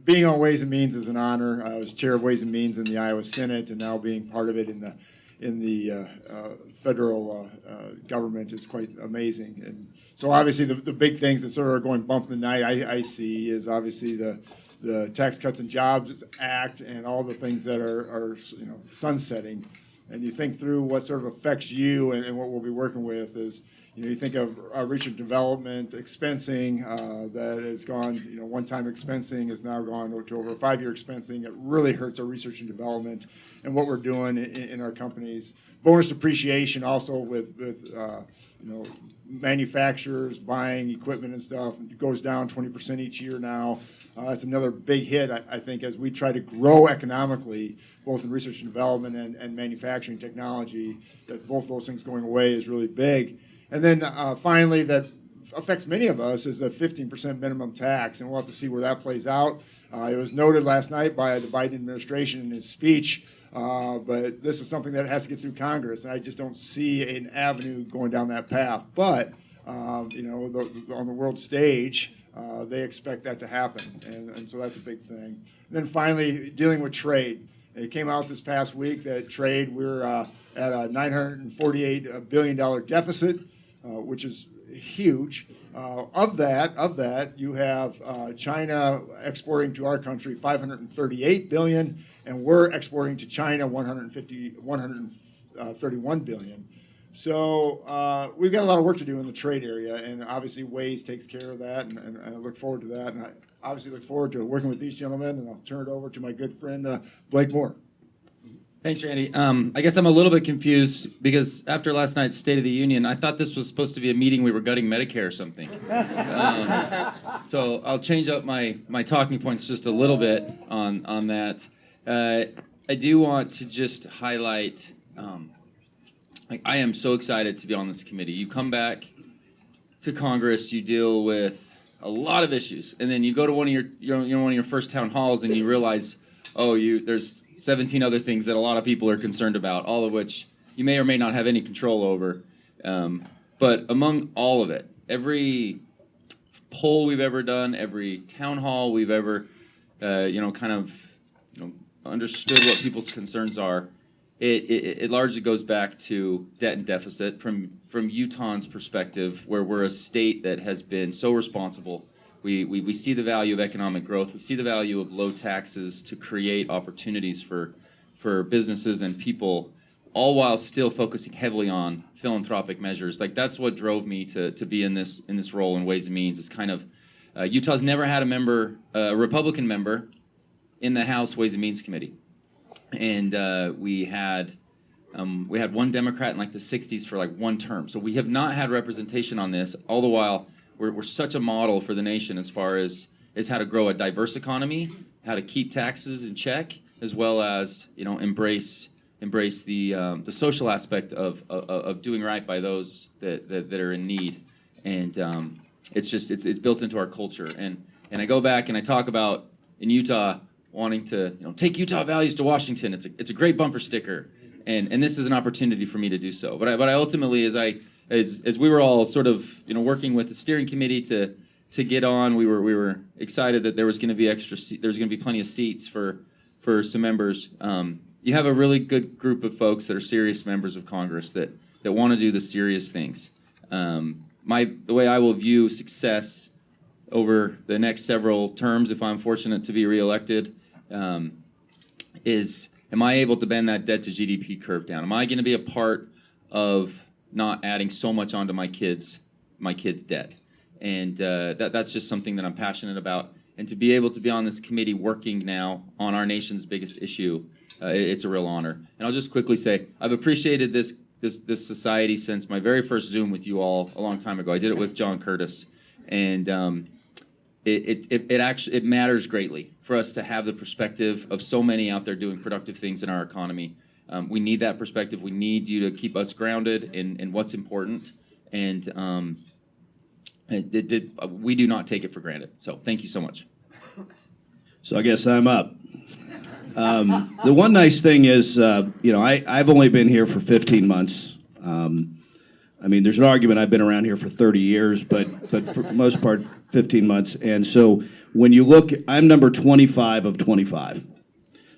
Being on Ways and Means is an honor. I was chair of Ways and Means in the Iowa Senate, and now being part of it in the federal government is quite amazing. And so obviously the big things that sort of are going bump in the night I see is obviously the Tax Cuts and Jobs Act and all the things that are sunsetting. And you think through what sort of affects you and what we'll be working with is, you think of research and development expensing that has gone, one-time expensing has now gone to over 5-year expensing. It really hurts our research and development and what we're doing in our companies. Bonus depreciation also with manufacturers buying equipment and stuff, it goes down 20% each year now. That's another big hit, I think, as we try to grow economically, both in research and development and manufacturing technology, that both those things going away is really big. And then finally, that affects many of us, is a 15% minimum tax, and we'll have to see where that plays out. It was noted last night by the Biden administration in his speech, but this is something that has to get through Congress, and I just don't see an avenue going down that path. But, on the world stage, they expect that to happen, and so that's a big thing. And then finally, dealing with trade. It came out this past week that trade, we're at a $948 billion deficit, which is huge. Of that, you have China exporting to our country $538 billion, and we're exporting to China $131 billion. So we've got a lot of work to do in the trade area, and obviously Ways takes care of that, and I look forward to that. And I obviously look forward to working with these gentlemen, and I'll turn it over to my good friend Blake Moore. Thanks, Randy. I guess I'm a little bit confused because after last night's State of the Union, I thought this was supposed to be a meeting we were gutting Medicare or something. So I'll change up my talking points just a little bit on that. I do want to just highlight, I am so excited to be on this committee. You come back to Congress, you deal with a lot of issues, and then you go to one of your first town halls, and you realize, there's 17 other things that a lot of people are concerned about, all of which you may or may not have any control over. But among all of it, every poll we've ever done, every town hall we've ever, understood what people's concerns are, it largely goes back to debt and deficit from Utah's perspective, where we're a state that has been so responsible. We see the value of economic growth. We see the value of low taxes to create opportunities for businesses and people, all while still focusing heavily on philanthropic measures. Like, that's what drove me to be in this role in Ways and Means. Is kind of Utah's never had a Republican member in the House Ways and Means Committee, and we had one Democrat in like the 60s for like one term. So we have not had representation on this, all the while we're such a model for the nation as far as how to grow a diverse economy, how to keep taxes in check, as well as embrace the social aspect of doing right by those that are in need. And it's built into our culture. And I go back and I talk about in Utah wanting to take Utah values to Washington. It's a great bumper sticker, and this is an opportunity for me to do so. But I ultimately, as we were all sort of working with the steering committee to get on, we were excited that there was going to be there's going to be plenty of seats for some members. You have a really good group of folks that are serious members of Congress that want to do the serious things. The way I will view success over the next several terms, if I'm fortunate to be reelected, is, am I able to bend that debt to GDP curve down? Am I going to be a part of not adding so much onto my kids' debt? And that's just something that I'm passionate about. And to be able to be on this committee working now on our nation's biggest issue, it's a real honor. And I'll just quickly say, I've appreciated this society since my very first Zoom with you all a long time ago. I did it with John Curtis, and it matters greatly for us to have the perspective of so many out there doing productive things in our economy. We need that perspective. We need you to keep us grounded in what's important, and we do not take it for granted. So thank you so much. So I guess I'm up. The one nice thing is, I've only been here for 15 months. I mean, there's an argument I've been around here for 30 years, but for the most part, 15 months. And so when you look, I'm number 25 of 25.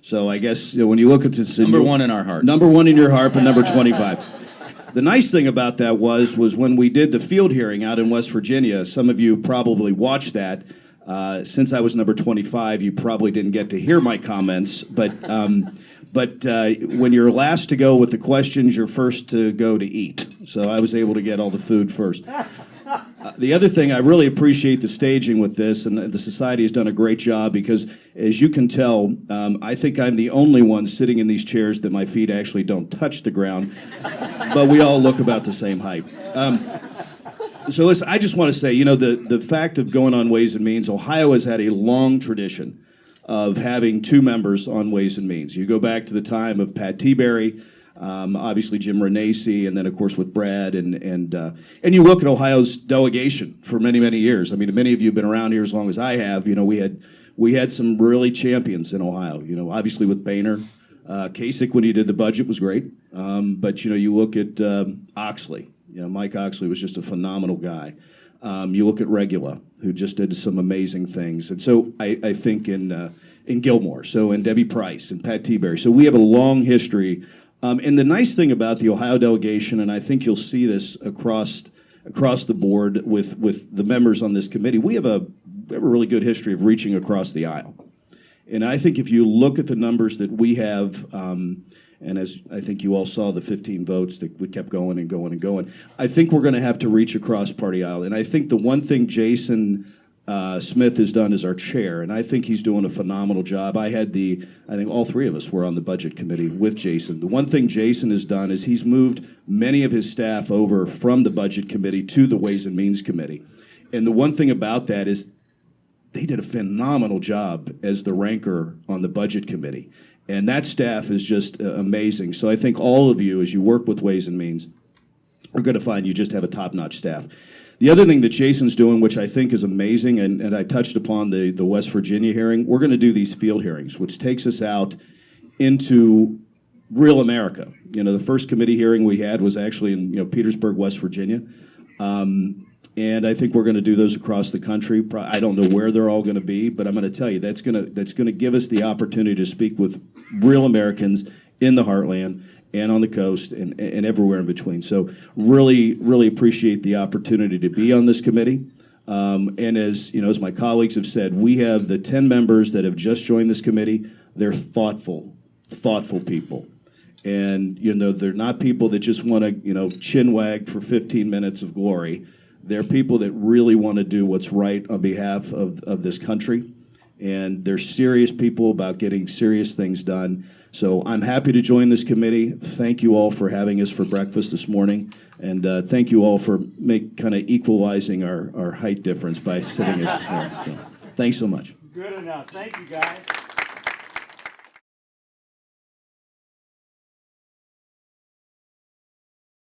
So I guess when you look at this, Number one in our hearts. Number one in your heart, but number 25. The nice thing about that was when we did the field hearing out in West Virginia. Some of you probably watched that. Since I was number 25, you probably didn't get to hear my comments, but when you're last to go with the questions, you're first to go to eat. So I was able to get all the food first. The other thing, I really appreciate the staging with this, and the society has done a great job because, as you can tell, I think I'm the only one sitting in these chairs that my feet actually don't touch the ground, but we all look about the same height. So listen, I just want to say, the fact of going on Ways and Means, Ohio has had a long tradition of having two members on Ways and Means. You go back to the time of Pat Teaberry, obviously Jim Renacci, and then of course with Brad, and you look at Ohio's delegation for many, many years. I mean, many of you have been around here as long as I have. We had some really champions in Ohio. Obviously with Boehner, Kasich when he did the budget was great, but you look at Oxley. Mike Oxley was just a phenomenal guy. You look at Regula, who just did some amazing things. And so I think in Gilmore, and Debbie Price and Pat Teaberry. So we have a long history. And the nice thing about the Ohio delegation, and I think you'll see this across the board with the members on this committee, we have a really good history of reaching across the aisle. And I think if you look at the numbers that we have, and as I think you all saw the 15 votes that we kept going and going and going, I think we're going to have to reach across party aisle. And I think the one thing Jason Smith has done as our chair, and I think he's doing a phenomenal job. I think all three of us were on the budget committee with Jason. The one thing Jason has done is he's moved many of his staff over from the budget committee to the Ways and Means committee. And the one thing about that is they did a phenomenal job as the ranker on the budget committee. And that staff is just amazing. So I think all of you, as you work with Ways and Means, are going to find you just have a top-notch staff. The other thing that Jason's doing, which I think is amazing, and I touched upon the West Virginia hearing, we're going to do these field hearings, which takes us out into real America. The first committee hearing we had was actually in Petersburg, West Virginia. And I think we're going to do those across the country. I don't know where they're all going to be, but I'm going to tell you that's going to give us the opportunity to speak with real Americans in the heartland and on the coast and everywhere in between. So really, really appreciate the opportunity to be on this committee. And as my colleagues have said, we have the 10 members that have just joined this committee. They're thoughtful people. And they're not people that just want to chin wag for 15 minutes of glory. They're people that really want to do what's right on behalf of this country, and they're serious people about getting serious things done. So I'm happy to join this committee. Thank you all for having us for breakfast this morning, and thank you all for kind of equalizing our height difference by sitting us here. So, thanks so much. Good enough. Thank you, guys.